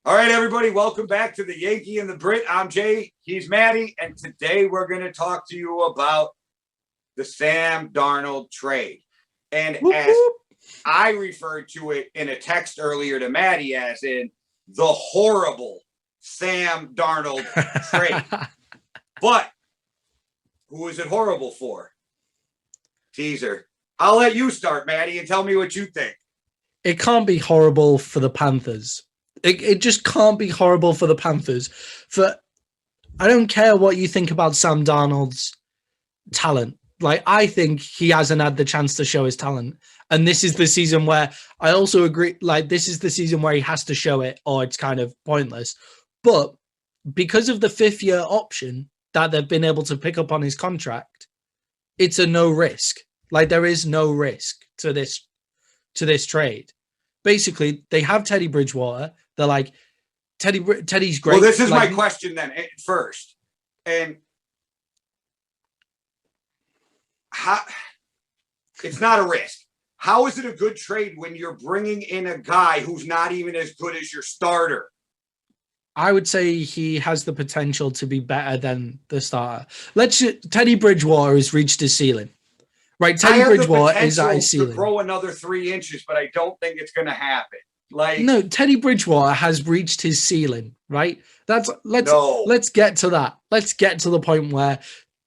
All right, everybody, welcome back to the Yankee and the Brit. I'm Jay, he's Maddie, and today we're going to talk to you about the Sam Darnold trade. And as I referred to it in a text earlier to Maddie as in the horrible Sam Darnold trade. But who is it horrible for? Teaser. I'll let you start, Maddie, and tell me what you think. It can't be horrible for the Panthers. It just can't be horrible for the Panthers. I don't care what you think about Sam Darnold's talent. Like, I think he hasn't had the chance to show his talent. And this is the season where I also agree, like, this is the season where he has to show it or it's kind of pointless. But because of the fifth-year option that they've been able to pick up on his contract, it's a no risk. Like, there is no risk to this trade. Basically, they have Teddy Bridgewater. They're like, Teddy's great. Well, this is like, my question then first. And how it's not a risk. How is it a good trade when you're bringing in a guy who's not even as good as your starter? I would say he has the potential to be better than the starter. Teddy Bridgewater has reached his ceiling. Right, Teddy Bridgewater is at his ceiling. To grow another 3 inches, but I don't think it's going to happen. No, Teddy Bridgewater has reached his ceiling. Right, let's get to that. Let's get to the point where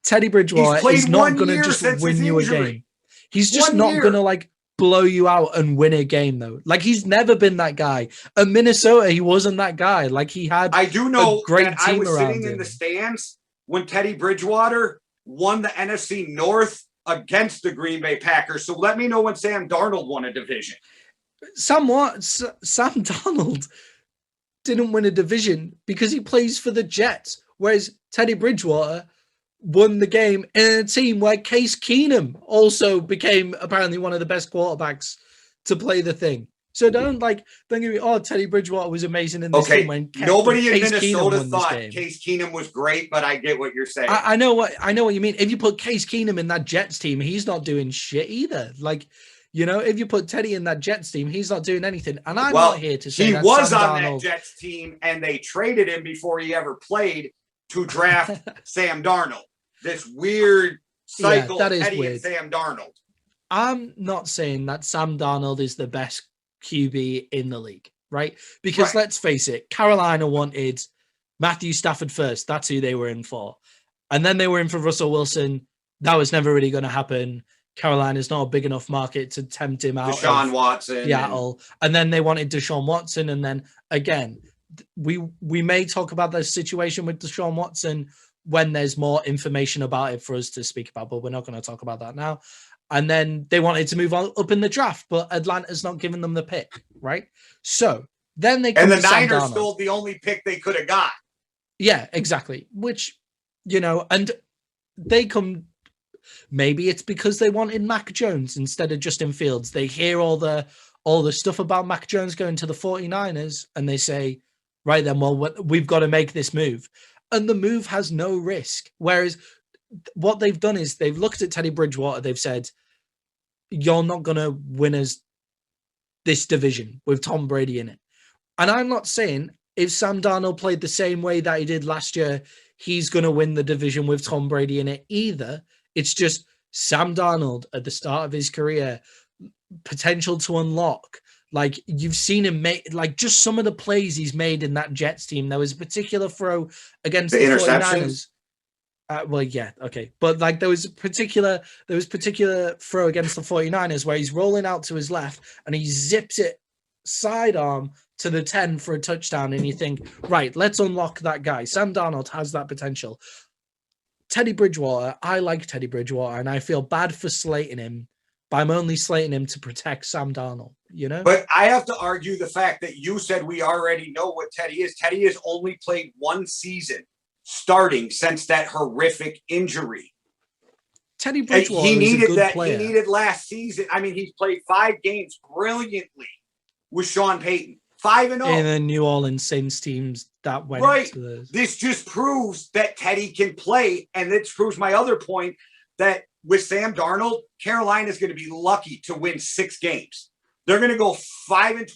Teddy Bridgewater is not going to just win you a game. He's just not going to like blow you out and win a game though. Like, he's never been that guy. At Minnesota, he wasn't that guy. Like, he had. I do know a great that team I was around sitting him in the stands when Teddy Bridgewater won the NFC North against the Green Bay Packers. So let me know when Sam Darnold won a division. Sam Darnold didn't win a division because he plays for the Jets, whereas Teddy Bridgewater won the game in a team where Case Keenum also became apparently one of the best quarterbacks to play the thing. So don't get me, Teddy Bridgewater was amazing in this game. When nobody in Minnesota thought Case Keenum was great, but I get what you're saying. I know what you mean. If you put Case Keenum in that Jets team, he's not doing shit either. Like, you know, if you put Teddy in that Jets team, he's not doing anything. And I'm not here to say he that was Sam on Darnold... that Jets team, and they traded him before he ever played to draft Sam Darnold. This weird cycle of Teddy weird. And Sam Darnold. I'm not saying that Sam Darnold is the best QB in the league, right? Because let's face it, Carolina wanted Matthew Stafford first. That's who they were in for. And then they were in for Russell Wilson. That was never really going to happen. Carolina's not a big enough market to tempt him out Deshaun Watson. Seattle. And then they wanted Deshaun Watson. And then again, we may talk about the situation with Deshaun Watson when there's more information about it for us to speak about, but we're not going to talk about that now. And then they wanted to move on up in the draft, but Atlanta's not giving them the pick, right? So then they come and the to Niners stole the only pick they could have got. Yeah, exactly. Which, you know, and they come. Maybe it's because they wanted Mac Jones instead of Justin Fields. They hear all the stuff about Mac Jones going to the 49ers, and they say, right then, well, we've got to make this move. And the move has no risk. Whereas what they've done is they've looked at Teddy Bridgewater. They've said, you're not going to win us this division with Tom Brady in it. And I'm not saying if Sam Darnold played the same way that he did last year, he's going to win the division with Tom Brady in it either. It's just Sam Darnold at the start of his career, potential to unlock. Like, you've seen him make, like, just some of the plays he's made in that Jets team. There was a particular throw against the 49ers. Well, yeah, okay. But, like, there was particular throw against the 49ers where he's rolling out to his left and he zips it sidearm to the 10 for a touchdown. And you think, right, let's unlock that guy. Sam Darnold has that potential. Teddy Bridgewater, I like Teddy Bridgewater, and I feel bad for slating him, but I'm only slating him to protect Sam Darnold, you know? But I have to argue the fact that you said we already know what Teddy is. Teddy has only played one season starting since that horrific injury. Teddy Bridgewater is a good player. He needed last season. I mean, he's played 5 games brilliantly with Sean Payton. 5-0. In the New Orleans Saints teams that went to the... This just proves that Teddy can play, and this proves my other point that with Sam Darnold, Carolina is going to be lucky to win 6 games. They're going to go 5-12,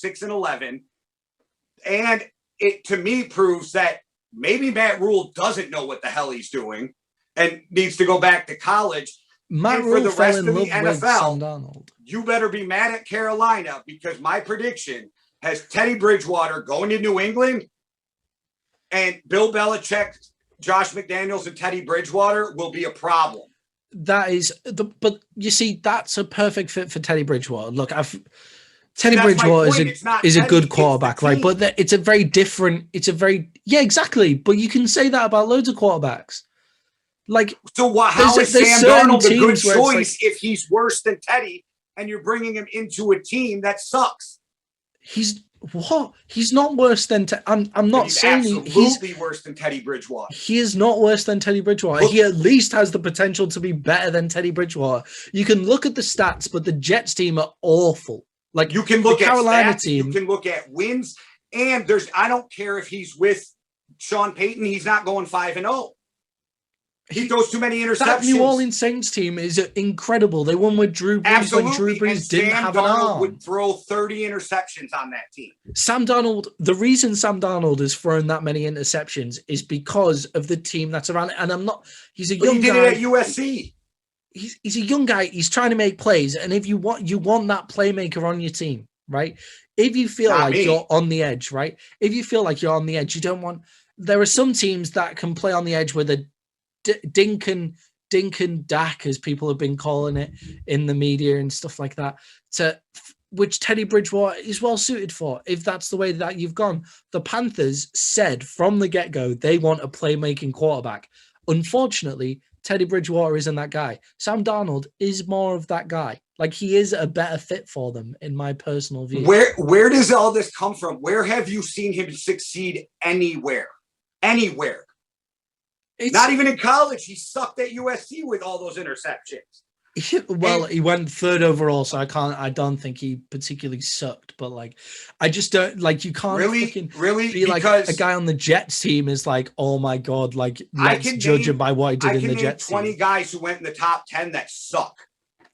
6-11, And it, to me, proves that maybe Matt Rule doesn't know what the hell he's doing and needs to go back to college. Matt Rule fell in love with Sam Darnold. You better be mad at Carolina, because my prediction has Teddy Bridgewater going to New England, and Bill Belichick, Josh McDaniels, and Teddy Bridgewater will be a problem. That is but you see, that's a perfect fit for Teddy Bridgewater. Look, Teddy Bridgewater is a good quarterback, right? But it's a very different. Exactly. But you can say that about loads of quarterbacks. Like, so how is Sam Darnold a good choice if he's worse than Teddy, and you're bringing him into a team that sucks? He's not worse than I'm not saying he's worse than Teddy Bridgewater. He is not worse than Teddy Bridgewater. He at least has the potential to be better than Teddy Bridgewater. You can look at the stats, but the Jets team are awful. Like, you can look at Carolina team, you can look at wins, and I don't care if he's with Sean Payton, he's not going 5-0. He throws too many interceptions. That New Orleans Saints team is incredible. They won with Drew Brees when Drew Brees didn't have an arm. Would throw 30 interceptions on that team. Sam Darnold, the reason Sam Darnold has thrown that many interceptions is because of the team that's around it. And he's a young guy. He did it at USC. He's a young guy. He's trying to make plays. And if you want that playmaker on your team, right? If you feel you're on the edge, right? If you feel like you're on the edge, you don't want. There are some teams that can play on the edge with a dink and Dak, as people have been calling it in the media and stuff like that, which Teddy Bridgewater is well suited for, if that's the way that you've gone. The Panthers said from the get-go they want a playmaking quarterback. Unfortunately, Teddy Bridgewater isn't that guy. Sam Darnold is more of that guy. Like, he is a better fit for them, in my personal view. Where does all this come from? Where have you seen him succeed anywhere? Anywhere. Not even in college. He sucked at USC with all those interceptions. He went third overall, so I don't think he particularly sucked. But like, I just don't like. You can't really be like a guy on the Jets team is like, oh my god, like let's judge him by what he did in the Jets team. 20 guys who went in the top 10 that suck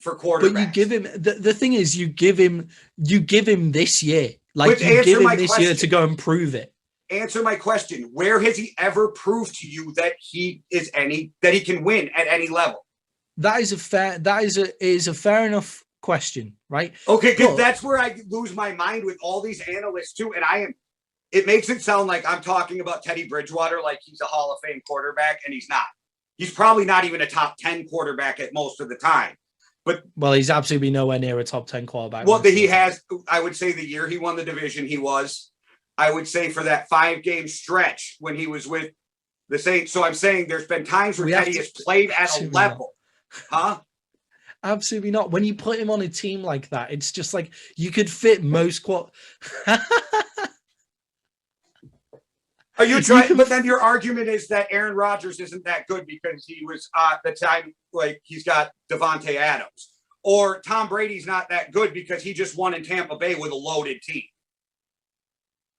for quarterbacks. But you give him the thing is you give him this year, like you give him this year to go and prove it. Answer my question. Where has he ever proved to you that he can win at any level? That is a fair enough question, right? Okay, because that's where I lose my mind with all these analysts too. And it makes it sound like I'm talking about Teddy Bridgewater like he's a Hall of Fame quarterback, and he's not. He's probably not even a top 10 quarterback at most of the time. Well, he's absolutely nowhere near a top 10 quarterback. Well, he has, I would say, the year he won the division, he was. I would say for that 5-game stretch when he was with the Saints. So I'm saying there's been times where Teddy has played at a level. Huh? Absolutely not. When you put him on a team like that, it's just like you could fit most Are you trying? But then your argument is that Aaron Rodgers isn't that good because he was the time, like, he's got Devontae Adams, or Tom Brady's not that good because he just won in Tampa Bay with a loaded team.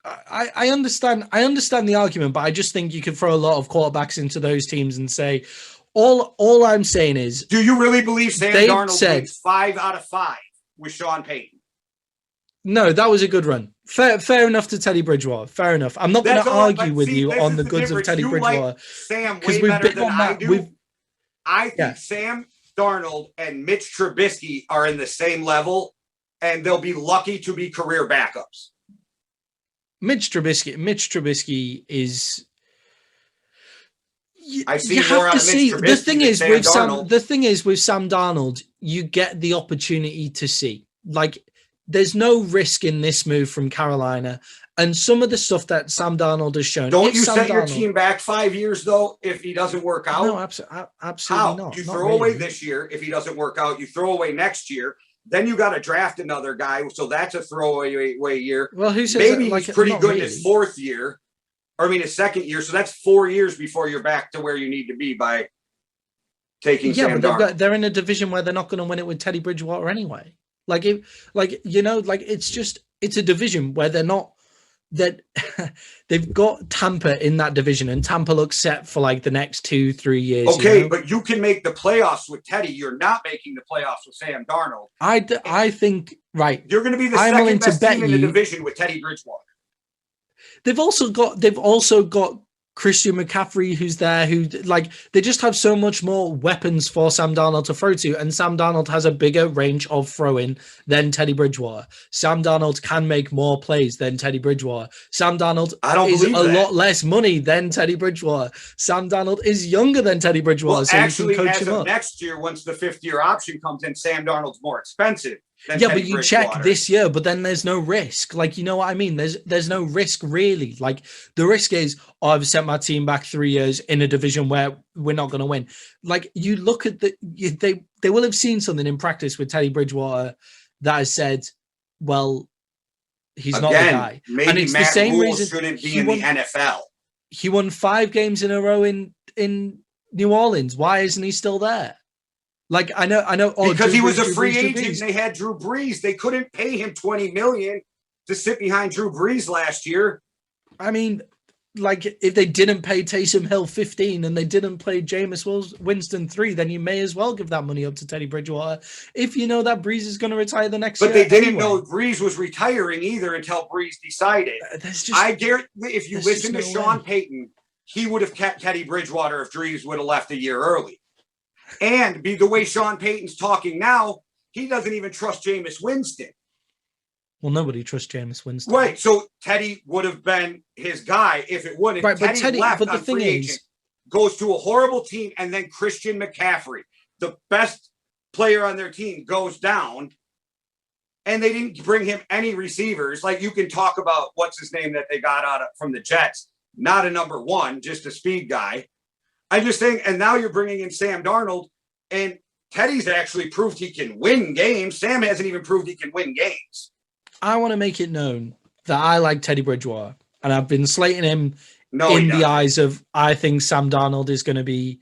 I understand the argument, but I just think you could throw a lot of quarterbacks into those teams and say, all I'm saying is, do you really believe Sam Darnold wins 5 out of 5 with Sean Payton? No, that was a good run. Fair enough to Teddy Bridgewater. Fair enough. I'm not going to argue with you on the goods of Teddy Bridgewater. Like Sam way better than I do. I think Sam Darnold and Mitch Trubisky are in the same level, and they'll be lucky to be career backups. Mitch Trubisky is. I see more out of Mitch Trubisky. The thing is with Sam Darnold, you get the opportunity to see. Like, there's no risk in this move from Carolina, and some of the stuff that Sam Darnold has shown. Don't you set your team back 5 years though if he doesn't work out? No, absolutely not. You throw away this year if he doesn't work out. You throw away next year. Then you got to draft another guy, so that's a throwaway year. Well, who says maybe he's pretty good in his fourth year, his second year. So that's 4 years before you're back to where you need to be by taking Sam Darnold. They're in a division where they're not going to win it with Teddy Bridgewater anyway. It's a division where they're not. That they've got Tampa in that division, and Tampa looks set for like the next 2-3 years. Okay, but you can make the playoffs with Teddy. You're not making the playoffs with Sam Darnold. I think right. You're going to be the second best team in the division with Teddy Bridgewater. they've also got Christian McCaffrey, who's there, who like they just have so much more weapons for Sam Darnold to throw to, and Sam Darnold has a bigger range of throwing than Teddy Bridgewater. Sam Darnold can make more plays than Teddy Bridgewater. Sam Darnold is a lot less money than Teddy Bridgewater. Sam Darnold is younger than Teddy Bridgewater, well, so actually, you can coach as him of up. next year, once the fifth-year option comes in, Sam Darnold's more expensive. Yeah, but you check this year, but then there's no risk. Like, you know what I mean? There's no risk really. Like, the risk is, oh, I've sent my team back 3 years in a division where we're not going to win. Like, you look at they will have seen something in practice with Teddy Bridgewater that has said, well, he's not the guy. Maybe and it's Matt the same Rule reason shouldn't be in the NFL. He won 5 games in a row in New Orleans. Why isn't he still there? Like, I know. Oh, because he was a free agent and they had Drew Brees. They couldn't pay him $20 million to sit behind Drew Brees last year. I mean, like, if they didn't pay Taysom Hill 15 and they didn't play Jameis Winston 3, then you may as well give that money up to Teddy Bridgewater if you know that Brees is going to retire the next year. But they didn't know Brees was retiring either until Brees decided. I guarantee if you listen to Sean Payton, he would have kept Teddy Bridgewater if Brees would have left a year early. And the way Sean Payton's talking now, he doesn't even trust Jameis Winston. Well, nobody trusts Jameis Winston. Right. So Teddy would have been his guy if it wouldn't. Right, Teddy left on free agent, goes to a horrible team, and then Christian McCaffrey, the best player on their team, goes down. And they didn't bring him any receivers. Like, you can talk about what's his name that they got out from the Jets. Not a number one, just a speed guy. I just think, and now you're bringing in Sam Darnold, and Teddy's actually proved he can win games. Sam hasn't even proved he can win games. I want to make it known that I like Teddy Bridgewater, and I've been slating him in the eyes of, I think Sam Darnold is going to be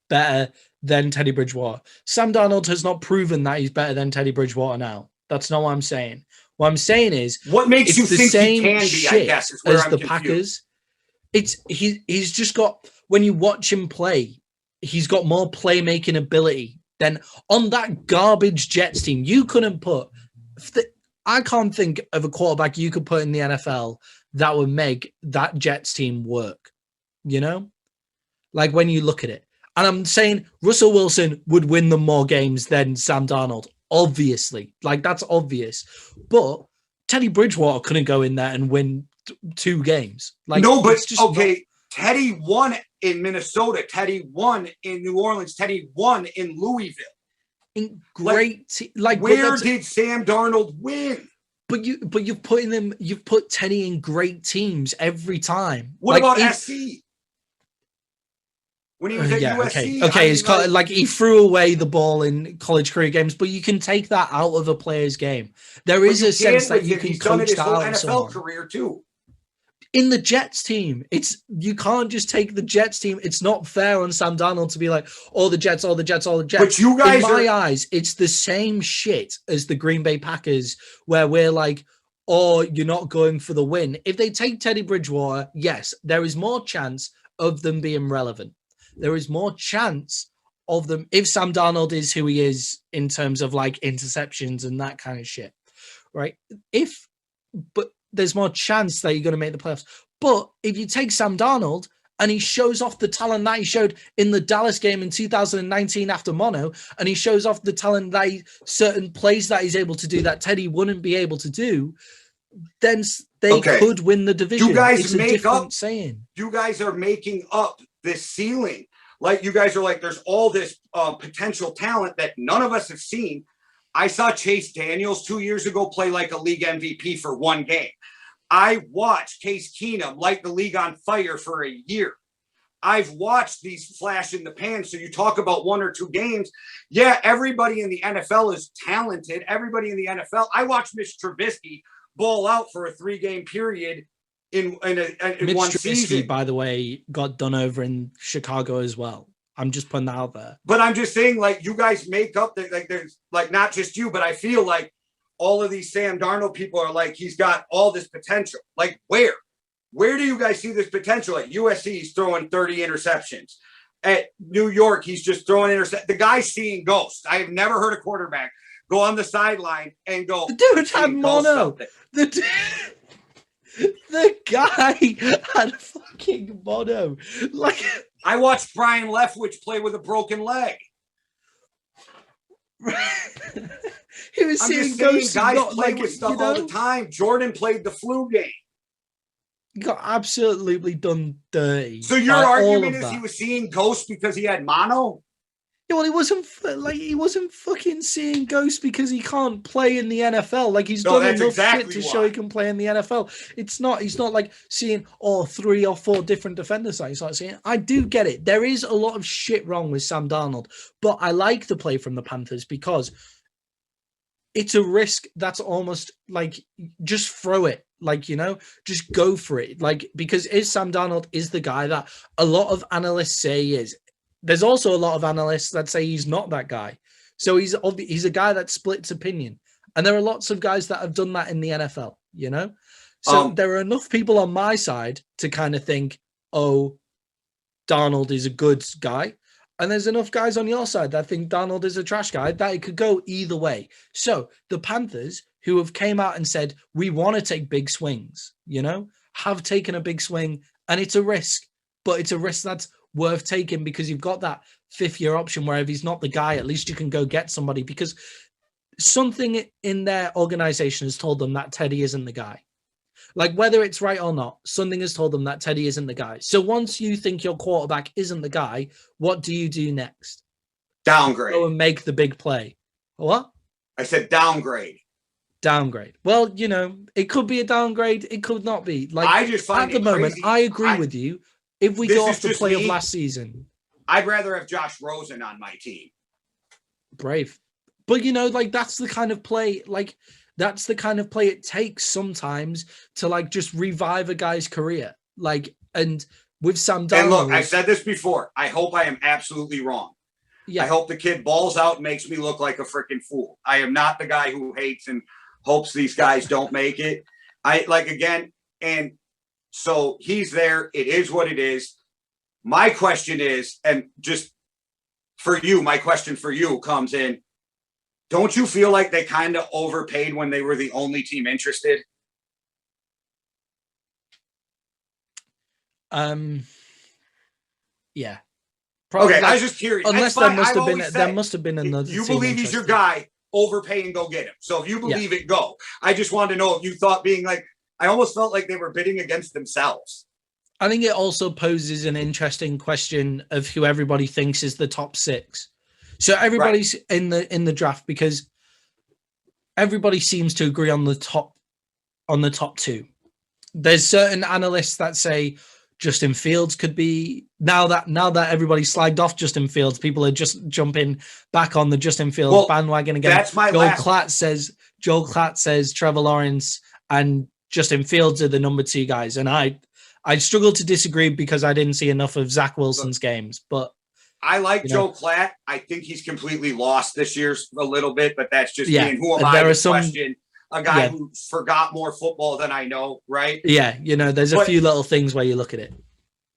better than Teddy Bridgewater. Sam Darnold has not proven that he's better than Teddy Bridgewater now. That's not what I'm saying. What I'm saying is, what makes you think he can be, I guess, is where as I'm the confused. Packers. He's just got, when you watch him play, he's got more playmaking ability than on that garbage Jets team. You couldn't put, I can't think of a quarterback you could put in the NFL that would make that Jets team work, you know? Like, when you look at it. And I'm saying Russell Wilson would win them more games than Sam Darnold, obviously. Like, that's obvious. But Teddy Bridgewater couldn't go in there and win 2 games. Like, no, but okay, Teddy won in Minnesota. Teddy won in New Orleans. Teddy won in Louisville. In great, where did Sam Darnold win? But you've put Teddy in great teams every time. What about SC? When he was at USC, okay, it's like he threw away the ball in college career games, but you can take that out of a player's game. There is a sense that you can coach that out of someone. Career too. In the Jets team, you can't just take the Jets team. It's not fair on Sam Darnold to be like, all the Jets. But you guys, in my eyes, it's the same shit as the Green Bay Packers, where we're like, oh, you're not going for the win. If they take Teddy Bridgewater, yes, there is more chance of them being relevant. There is more chance of them, if Sam Darnold is who he is in terms of like interceptions and that kind of shit, right? But there's more chance that you're going to make the playoffs. But if you take Sam Darnold and he shows off the talent that he showed in the Dallas game in 2019 after mono, and he shows off the talent that certain plays that he's able to do that Teddy wouldn't be able to do, then they could win the division. You guys You guys are making up this ceiling. Like, you guys are like, there's all this potential talent that none of us have seen. I saw Chase Daniels 2 years ago play like a league MVP for 1 game. I watched Case Keenum light the league on fire for a year. I've watched these flash in the pan. So you talk about 1 or 2 games. Yeah, everybody in the NFL is talented. Everybody in the NFL. I watched Mitch Trubisky ball out for a 3-game period in one season. By the way, got done over in Chicago as well. I'm just putting that out there. But I'm just saying, like, you guys make up that, like, there's like not just you, but I feel like all of these Sam Darnold people are like, he's got all this potential. Like, where do you guys see this potential? At USC, he's throwing 30 interceptions. At New York, he's just throwing interceptions. The guy's seeing ghosts. I have never heard a quarterback go on the sideline and go, the dude had mono. The guy had fucking mono. Like, I watched Brian Leftwich play with a broken leg. he was I'm seeing just saying, ghosts. guys Not play like, with stuff you know, all the time. Jordan played the flu game. got absolutely done dirty. So your by all argument of is that. he was seeing ghosts because he had mono? Yeah, well, he wasn't fucking seeing ghosts because he can't play in the NFL. Like, he's done that's enough exactly shit to show he can play in the NFL. He's not like seeing 3 or 4 different defenders that he's like seeing. I do get it. There is a lot of shit wrong with Sam Darnold, but I like the play from the Panthers because it's a risk that's almost like just throw it. Like, you know, just go for it. Like, because Sam Darnold is the guy that a lot of analysts say he is. There's also a lot of analysts that say he's not that guy. So he's a guy that splits opinion. And there are lots of guys that have done that in the NFL, you know? So there are enough people on my side to kind of think, oh, Darnold is a good guy. And there's enough guys on your side that think Darnold is a trash guy that it could go either way. So the Panthers, who have came out and said, we want to take big swings, you know, have taken a big swing, and it's a risk, but it's a risk that's worth taking because you've got that 5th-year option where if he's not the guy, at least you can go get somebody, because something in their organization has told them that Teddy isn't the guy. Like, whether it's right or not, something has told them that Teddy isn't the guy. So once you think your quarterback isn't the guy, what do you do next? Downgrade. Go and make the big play. What? I said downgrade. Downgrade. Well, you know, it could be a downgrade. It could not be. Like, I just find at the moment, crazy. I agree with you. If we go off the play of last season, I'd rather have Josh Rosen on my team. Brave. But, you know, like, that's the kind of play, like, that's the kind of play it takes sometimes to, like, just revive a guy's career. Like, and with Sam Darnold. And look, I've said this before. I hope I am absolutely wrong. Yeah. I hope the kid balls out and makes me look like a freaking fool. I am not the guy who hates and hopes these guys don't make it. And so he's there. It is what it is. My question is, and just for you, my question for you comes in, don't you feel like they kind of overpaid when they were the only team interested? Yeah. Probably, okay, I was just curious. Unless there must have been another. You believe he's your guy, overpay and go get him. So if you believe it, go. I just wanted to know if you thought being like, I almost felt like they were bidding against themselves. I think it also poses an interesting question of who everybody thinks is the top 6. So everybody's in the draft because everybody seems to agree on the top 2. There's certain analysts that say Justin Fields could be now that everybody slagged off Justin Fields, people are just jumping back on the Justin Fields bandwagon again. That's my Joel Klatt says Trevor Lawrence and Justin Fields are the number 2 guys, and I struggle to disagree because I didn't see enough of Zach Wilson's games, but I like Joe Klatt. I think he's completely lost this year a little bit, but that's just being who am I to question a guy who forgot more football than I know, right? Yeah, you know, there's a few little things where you look at it.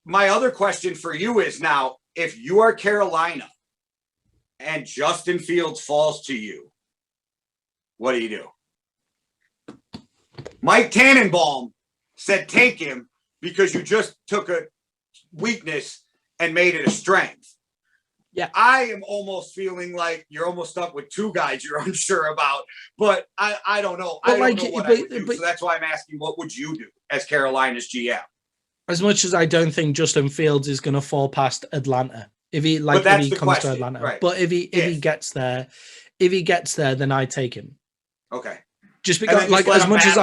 My other question for you is now, if you are Carolina and Justin Fields falls to you, what do you do? Mike Tannenbaum said take him because you just took a weakness and made it a strength. Yeah, I am almost feeling like you're almost stuck with 2 guys you're unsure about, but I don't know. I don't know what I would do. So that's why I'm asking, what would you do as Carolina's GM? As much as I don't think Justin Fields is going to fall past Atlanta, if he comes to Atlanta, right. But if he gets there, then I take him. Okay. Just because, like, as much as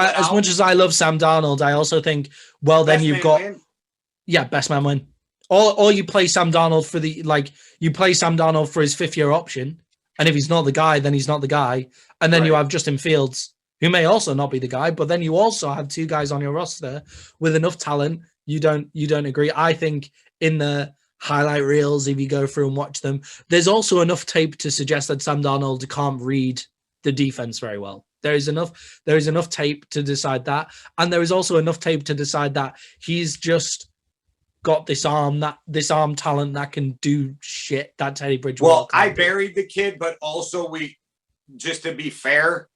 I love Sam Darnold, I also think, well, then you've got best man win. Or you play Sam Darnold for his 5th-year option, and if he's not the guy, then he's not the guy. And then you have Justin Fields, who may also not be the guy, but then you also have 2 guys on your roster with enough talent. You don't agree. I think in the highlight reels, if you go through and watch them, there's also enough tape to suggest that Sam Darnold can't read the defense very well. There is enough tape to decide that, and there is also enough tape to decide that he's just got this arm talent that can do shit that Teddy Bridgewater. Well, I buried the kid, but also just to be fair,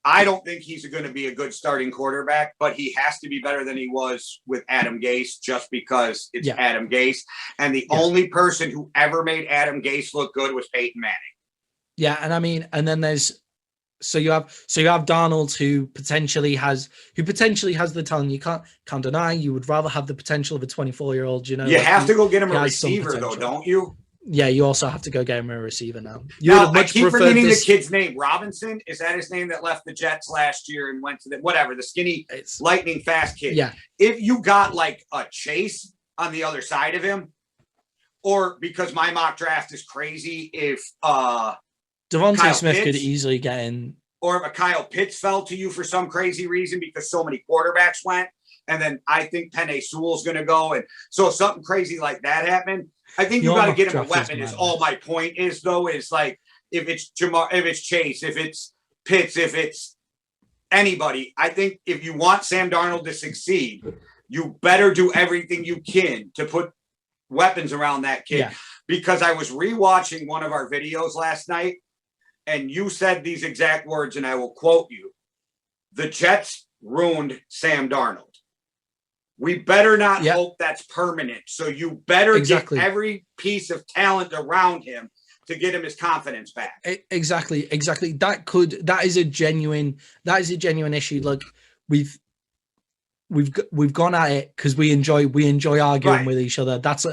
I don't think he's going to be a good starting quarterback, but he has to be better than he was with Adam Gase just because it's Adam Gase. And the only person who ever made Adam Gase look good was Peyton Manning. Yeah, and I mean, and then there's so you have Darnold who potentially has the talent. You can't deny. You would rather have the potential of a 24-year-old. You know, you have to go get him a receiver, though, don't you? Yeah, you also have to go get him a receiver now. I keep forgetting the kid's name. Robinson, is that his name that left the Jets last year and went to the skinny, lightning fast kid? Yeah. If you got like a Chase on the other side of him, or because my mock draft is crazy, if Devontae Smith could easily get in, or if a Kyle Pitts fell to you for some crazy reason because so many quarterbacks went, and then I think Penei Sewell's going to go, and so if something crazy like that happened, I think you got to get him a weapon. Is all my point is, though, is like if it's Chase, if it's Pitts, if it's anybody, I think if you want Sam Darnold to succeed, you better do everything you can to put weapons around that kid. Yeah. Because I was rewatching one of our videos last night, and you said these exact words, and I will quote you: "The Jets ruined Sam Darnold." We better not hope that's permanent. So you better get every piece of talent around him to get him his confidence back. Exactly. That is a genuine issue. Like we've gone at it because we enjoy arguing with each other. That's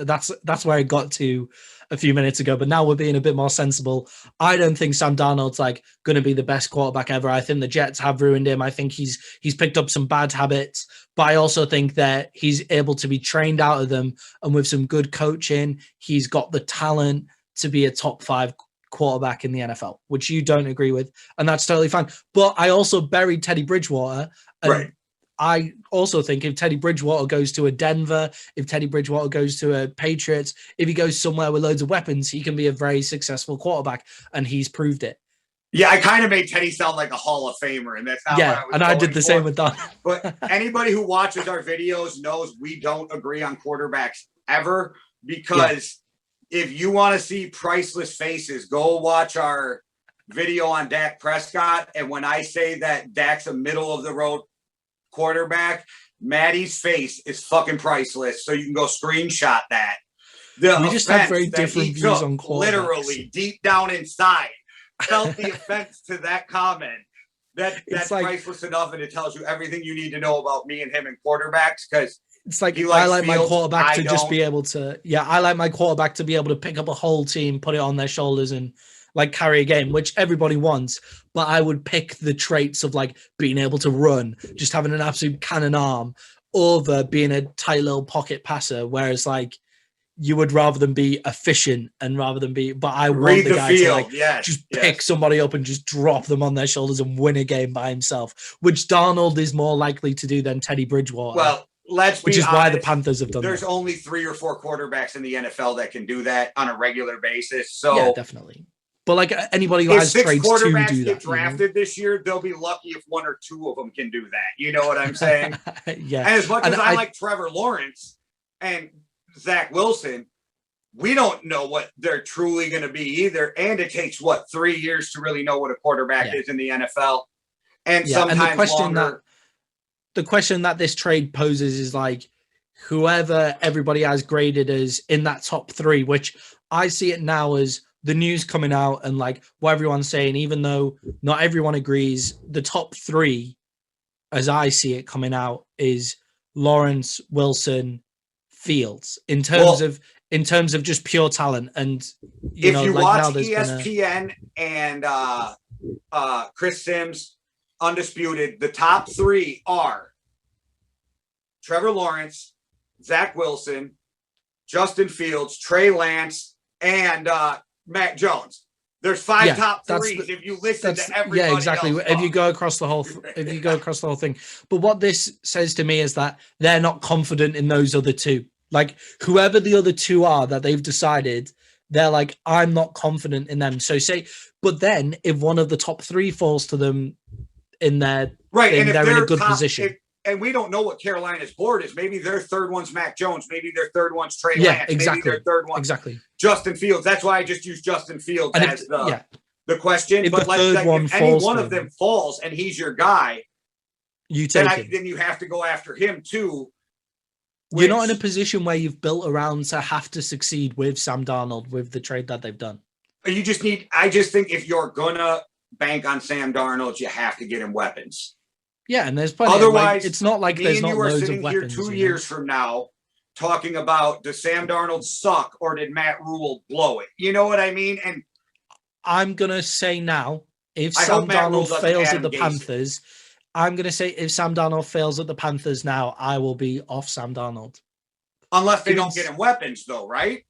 where it got to a few minutes ago, but now we're being a bit more sensible. I don't think Sam Darnold's like going to be the best quarterback ever. I think the Jets have ruined him. I think he's picked up some bad habits, but I also think that he's able to be trained out of them, and with some good coaching, he's got the talent to be a top 5 quarterback in the NFL, which you don't agree with, and that's totally fine. But I also buried Teddy Bridgewater, and I also think if Teddy Bridgewater goes to a Denver, if Teddy Bridgewater goes to a Patriots, if he goes somewhere with loads of weapons, he can be a very successful quarterback, and he's proved it. Yeah, I kind of made Teddy sound like a Hall of Famer, and that's not what I was and I did the same with Don. But anybody who watches our videos knows we don't agree on quarterbacks ever, because if you want to see priceless faces, go watch our video on Dak Prescott. And when I say that Dak's a middle-of-the-road quarterback, Maddie's face is fucking priceless. So you can go screenshot that. We just have very different views on quarterbacks. Literally, deep down inside, felt the offense to that comment. That's like, priceless enough, and it tells you everything you need to know about me and him and quarterbacks. Because it's like I like my quarterback to just be able to. Yeah, I like my quarterback to be able to pick up a whole team, put it on their shoulders, and like carry a game, which everybody wants. But I would pick the traits of like being able to run, just having an absolute cannon arm, over being a tight little pocket passer. Whereas like you would rather than be efficient and rather than be, but I want the guy to like just pick somebody up and just drop them on their shoulders and win a game by himself, which Darnold is more likely to do than Teddy Bridgewater. Well, which is why the Panthers have done There's that. only 3 or 4 quarterbacks in the NFL that can do that on a regular basis. So yeah, definitely. But like anybody who has trades to do that, get drafted this year, they'll be lucky if 1 or 2 of them can do that. You know what I'm saying? Yeah. And as much as I like Trevor Lawrence and Zach Wilson, we don't know what they're truly going to be either. And it takes 3 years to really know what a quarterback is in the NFL. And sometimes and longer. The question that this trade poses is like whoever everybody has graded as in that top 3, which I see it now as the news coming out and like what everyone's saying, even though not everyone agrees, the top 3, as I see it coming out, is Lawrence, Wilson, Fields in terms of just pure talent. And if you watch ESPN and Chris Sims Undisputed, the top 3 are Trevor Lawrence, Zach Wilson, Justin Fields, Trey Lance, and Matt Jones. There's 5 top 3s if you listen to everybody. Yeah, exactly. If you go across the whole thing. But what this says to me is that they're not confident in those other 2. Like whoever the other 2 are that they've decided, they're like, I'm not confident in them. So but then if one of the top 3 falls to them in their thing, they're in a good position. And we don't know what Carolina's board is. Maybe their 3rd one's Mac Jones. Maybe their 3rd one's Trey Lance. Exactly. Maybe their 3rd one's Justin Fields. That's why I just use Justin Fields as the the question. If but the third one if any falls one to of them falls and he's your guy, you take him. then you have to go after him too. You're not in a position where you've built around to have to succeed with Sam Darnold with the trade that they've done. I just think if you're gonna bank on Sam Darnold, you have to get him weapons. Yeah, and there's plenty. Otherwise, it's not like there's not loads of weapons. Here 2 years from now, talking about does Sam Darnold suck or did Matt Rule blow it? You know what I mean? And I'm gonna say now, if Sam Darnold fails at the Panthers, I'm gonna say if Sam Darnold fails at the Panthers now, I will be off Sam Darnold. Unless they don't get him weapons, though, right?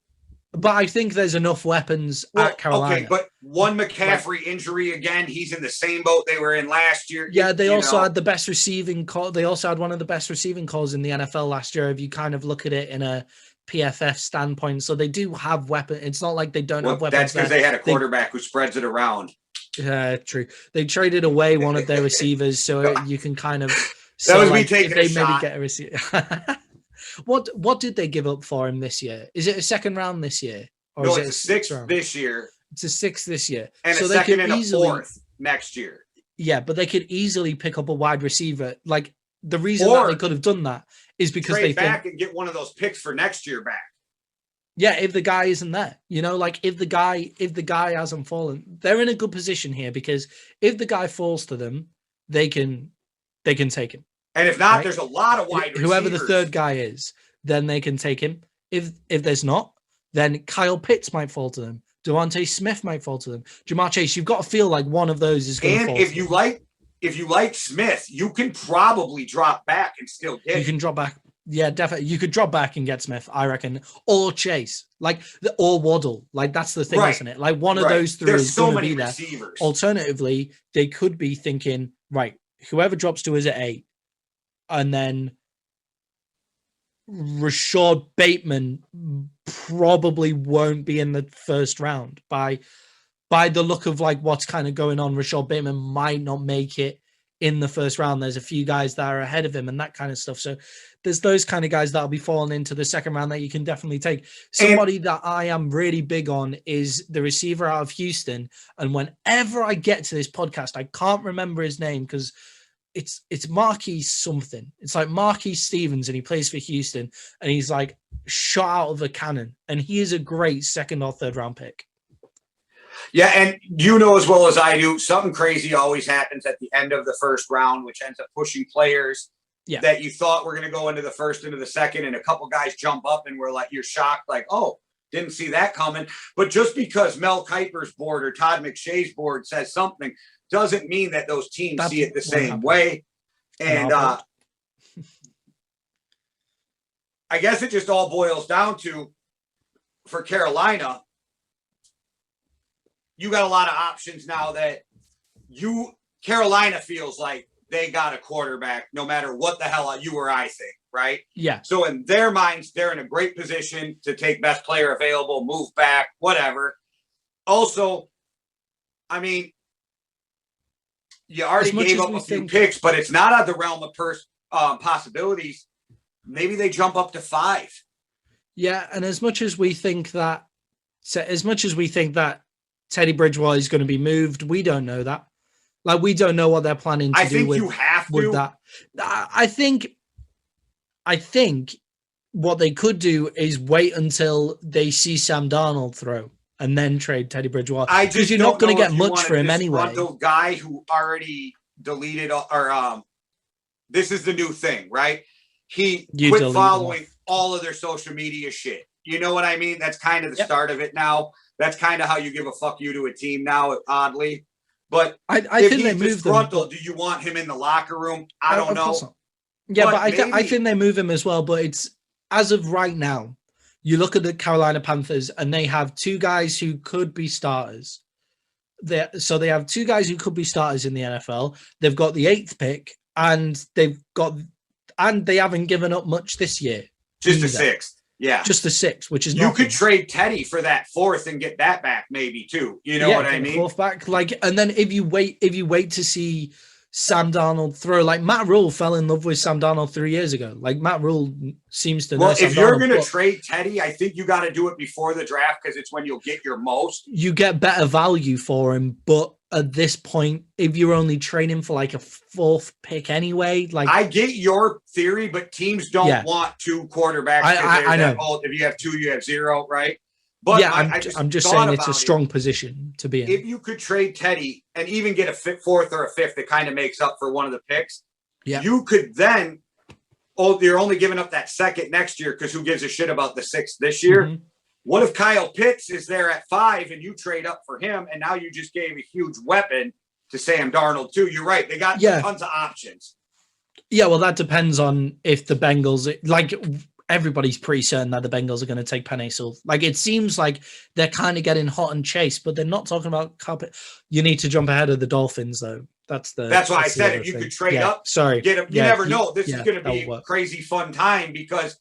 But I think there's enough weapons at Carolina. Okay, but one McCaffrey injury again, he's in the same boat they were in last year. Yeah, they also had the best receiving call. They also had one of the best receiving calls in the NFL last year, if you kind of look at it in a PFF standpoint. So they do have weapons. It's not like they don't have weapons. That's because they had a quarterback who spreads it around. Yeah, true. They traded away one of their receivers, so you can kind of. That was me taking a shot. Maybe get a receiver. What did they give up for him this year? Is it a second round this year? Or no, it's a sixth this year. It's a sixth this year. And so a second and a fourth next year. Yeah, but they could easily pick up a wide receiver. Like the reason that they could have done that is because they back and get one of those picks for next year back. Yeah, if the guy isn't there, like if the guy hasn't fallen, they're in a good position here because if the guy falls to them, they can take him. And if not, there's a lot of wide receivers. Whoever the third guy is, then they can take him. If there's not, then Kyle Pitts might fall to them. Devontae Smith might fall to them. Jamar Chase, you've got to feel like one of those is going to fall. And if you like Smith, you can probably drop back and still get. You can drop back. Yeah, definitely. You could drop back and get Smith, I reckon, or Chase, or Waddle. Like that's the thing, isn't it? Like one of those three is going to be there. Receivers. Alternatively, they could be thinking, right, whoever drops to us at 8. And then Rashad Bateman probably won't be in the first round by the look of like what's kind of going on. Rashad Bateman might not make it in the first round. There's a few guys that are ahead of him and that kind of stuff. So there's those kind of guys that'll be falling into the second round that you can definitely take. Somebody that I am really big on is the receiver out of Houston. And whenever I get to this podcast, I can't remember his name because it's Marquise something. It's like Marquise Stevens, and he plays for Houston, and he's like shot out of a cannon, and he is a great second or third round pick. Yeah, and you know as well as I do, something crazy always happens at the end of the first round, which ends up pushing players that you thought were going to go into the first, into the second, and a couple guys jump up, and we're like, you're shocked, like, oh, didn't see that coming. But just because Mel Kiper's board or Todd McShay's board says something doesn't mean that those teams see it the same way. And I guess it just all boils down to, for Carolina, you got a lot of options now that Carolina feels like they got a quarterback no matter what the hell you or I think, right? Yeah. So in their minds, they're in a great position to take best player available, move back, whatever. Also, I mean, you already gave up a few picks, but it's not out of the realm of possibilities. Maybe they jump up to 5. Yeah, and as much as we think that Teddy Bridgewater is going to be moved, we don't know that. Like we don't know what they're planning to do with, you have to. With that. I think what they could do is wait until they see Sam Darnold throw and then trade Teddy Bridgewater. Because you're not going to get much for him anyway. The guy who already deleted or this is the new thing, right? He quit following all of their social media shit. You know what I mean? That's kind of the start of it now. That's kind of how you give a fuck you to a team now, oddly. But I think they moved him. Do you want him in the locker room? I don't know. Yeah, but I think they move him as well. But it's as of right now, you look at the Carolina Panthers and they have 2 guys who could be starters. So they have 2 guys who could be starters in the NFL. They've got the 8th pick, and they haven't given up much this year. Just the 6th. Yeah. Just the 6th, which is you could trade Teddy for that 4th and get that back maybe too. You know what I mean? 4th back. And then if you wait to see Sam Darnold throw. Like Matt Rule fell in love with Sam Darnold 3 years ago. Like Matt Rule seems to know. Well, Sam if you're Darnold, going to trade Teddy, I think you got to do it before the draft because it's when you'll get your most. You get better value for him, but at this point, if you're only trading for like a 4th pick anyway, like I get your theory, but teams don't want 2 quarterbacks. I know. If you have 2, you have 0, right? But yeah, I'm just saying it's a strong position to be in. If you could trade Teddy and even get a 4th or a 5th that kind of makes up for one of the picks, you could then, you're only giving up that 2nd next year because who gives a shit about the 6th this year? Mm-hmm. What if Kyle Pitts is there at 5 and you trade up for him and now you just gave a huge weapon to Sam Darnold too? You're right. They got tons of options. Yeah, well, that depends on if the Bengals, like everybody's pretty certain that the Bengals are going to take Penei Sewell. Like it seems like they're kind of getting hot and chased, but they're not talking about carpet. You need to jump ahead of the Dolphins though. That's why I said if you could trade up, get them. You never know. This is going to be a crazy fun time because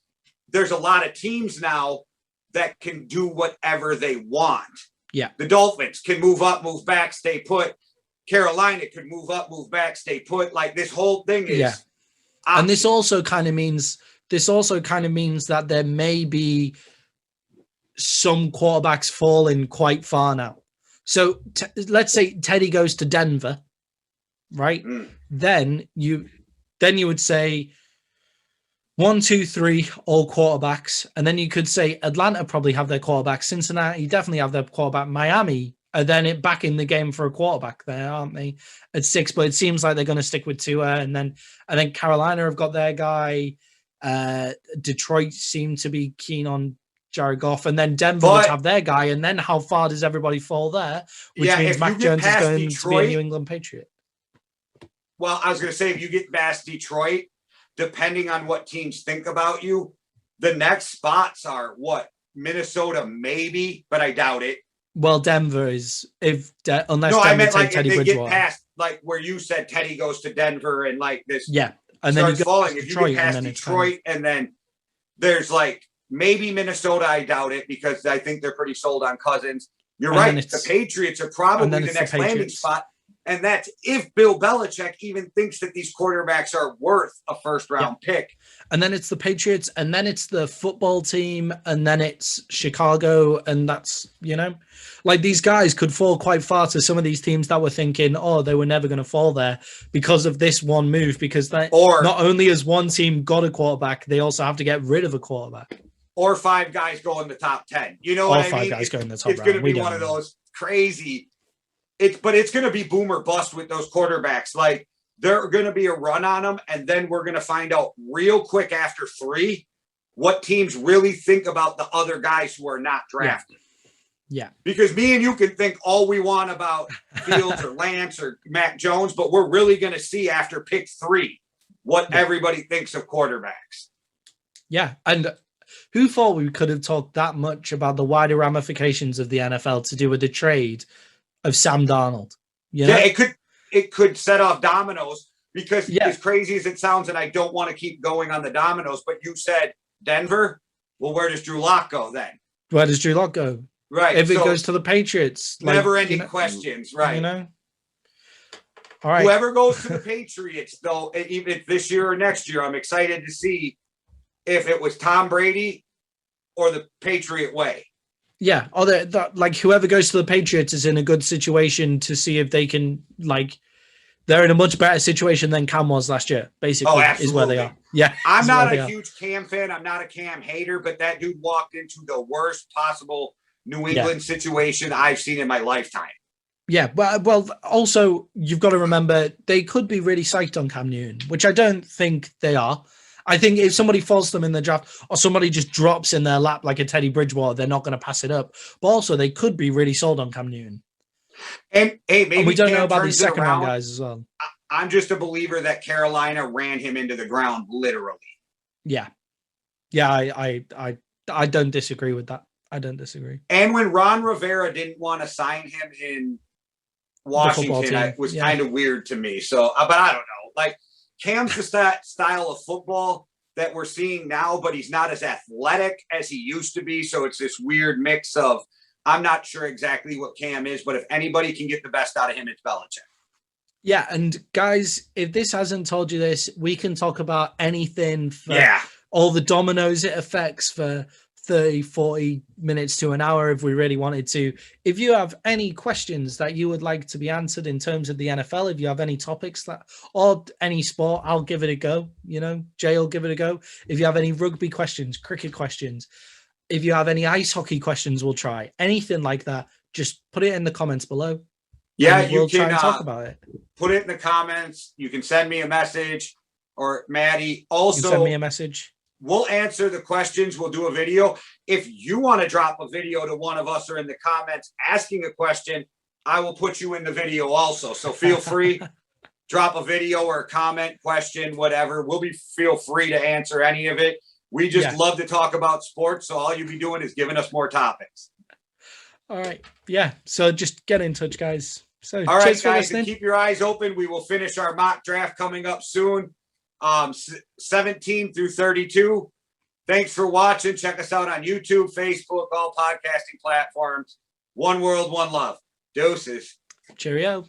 there's a lot of teams now that can do whatever they want. Yeah. The Dolphins can move up, move back, stay put. Carolina could move up, move back, stay put. Like this whole thing is. And this also kind of means that there may be some quarterbacks falling quite far now. So let's say Teddy goes to Denver, right? Then you would say 1, 2, 3, all quarterbacks. And then you could say Atlanta probably have their quarterback. Cincinnati definitely have their quarterback. Miami are then back in the game for a quarterback there, aren't they? At 6, but it seems like they're going to stick with Tua. And then Carolina have got their guy. Detroit seem to be keen on Jared Goff. And then Denver would have their guy. And then how far does everybody fall there? Which means Mac Jones is going to be a New England Patriot. Well, I was going to say, if you get past Detroit, depending on what teams think about you, the next spots are what? Minnesota, maybe, but I doubt it. Well, Denver is unless I meant like Teddy if they Bridgewater. get past like where you said Teddy goes to Denver and like this. Yeah, and then you falling. If you get past Detroit and then there's like maybe Minnesota, I doubt it because I think they're pretty sold on Cousins. You're right. The Patriots are probably the next landing spot. And that's if Bill Belichick even thinks that these quarterbacks are worth a 1st round pick. And then it's the Patriots, and then it's the football team, and then it's Chicago. And that's, like these guys could fall quite far to some of these teams that were thinking, they were never going to fall there because of this one move. Because not only has one team got a quarterback, they also have to get rid of a quarterback. Or 5 guys go in the top 10. You know what I mean? 5 guys go in the top 10. It's going to be one of those crazy. But it's going to be boom or bust with those quarterbacks. Like they're going to be a run on them. And then we're going to find out real quick after 3, what teams really think about the other guys who are not drafted. Yeah. Because me and you can think all we want about Fields or Lance or Mac Jones, but we're really going to see after pick 3, what everybody thinks of quarterbacks. Yeah. And who thought we could have talked that much about the wider ramifications of the NFL to do with the trade of Sam Darnold? Yeah, it could set off dominoes because as crazy as it sounds, and I don't want to keep going on the dominoes, but you said Denver. Well, where does Drew Lock go then? Where does Drew Lock go? Right. If it goes to the Patriots. Never-ending questions, right? All right. Whoever goes to the Patriots, though, even if this year or next year, I'm excited to see if it was Tom Brady or the Patriot way. Yeah, like whoever goes to the Patriots is in a good situation to see if they can, like, they're in a much better situation than Cam was last year, basically, is where they are. Yeah. I'm not a huge Cam fan. I'm not a Cam hater, but that dude walked into the worst possible New England situation I've seen in my lifetime. Yeah, well, also, you've got to remember, they could be really psyched on Cam Newton, which I don't think they are. I think if somebody falls them in the draft or somebody just drops in their lap like a Teddy Bridgewater, they're not going to pass it up. But also, they could be really sold on Cam Newton. And maybe we don't know about these second round guys as well. I'm just a believer that Carolina ran him into the ground, literally. Yeah. Yeah, I don't disagree with that. I don't disagree. And when Ron Rivera didn't want to sign him in Washington, it was kind of weird to me. So, but I don't know. Like, Cam's the style of football that we're seeing now, but he's not as athletic as he used to be. So it's this weird mix of, I'm not sure exactly what Cam is, but if anybody can get the best out of him, it's Belichick. Yeah, and guys, if this hasn't told you this, we can talk about anything for Yeah. all the dominoes it affects for 30, 40 minutes to an hour if we really wanted to. If you have any questions that you would like to be answered in terms of the NFL, if you have any topics that or any sport, I'll give it a go. You know, Jay will give it a go. If you have any rugby questions, cricket questions, if you have any ice hockey questions, we'll try. Anything like that, just put it in the comments below. Yeah, And you we'll try can and talk about it. put it in the comments. You can send me a message or Maddie. You can send me Also, a message. we'll answer the questions. We'll do a video. If you want to drop a video to one of us or in the comments asking a question, I will put you in the video also. So feel free, drop a video or a comment, question, whatever. We'll feel free to answer any of it. We just love to talk about sports. So all you'll be doing is giving us more topics. All right. Yeah. So just get in touch, guys. So all right, cheers guys, and keep your eyes open. We will finish our mock draft coming up soon. 17 through 32. Thanks for watching. Check us out on YouTube, Facebook, all podcasting platforms. One world, one love. Deuces. Cheerio.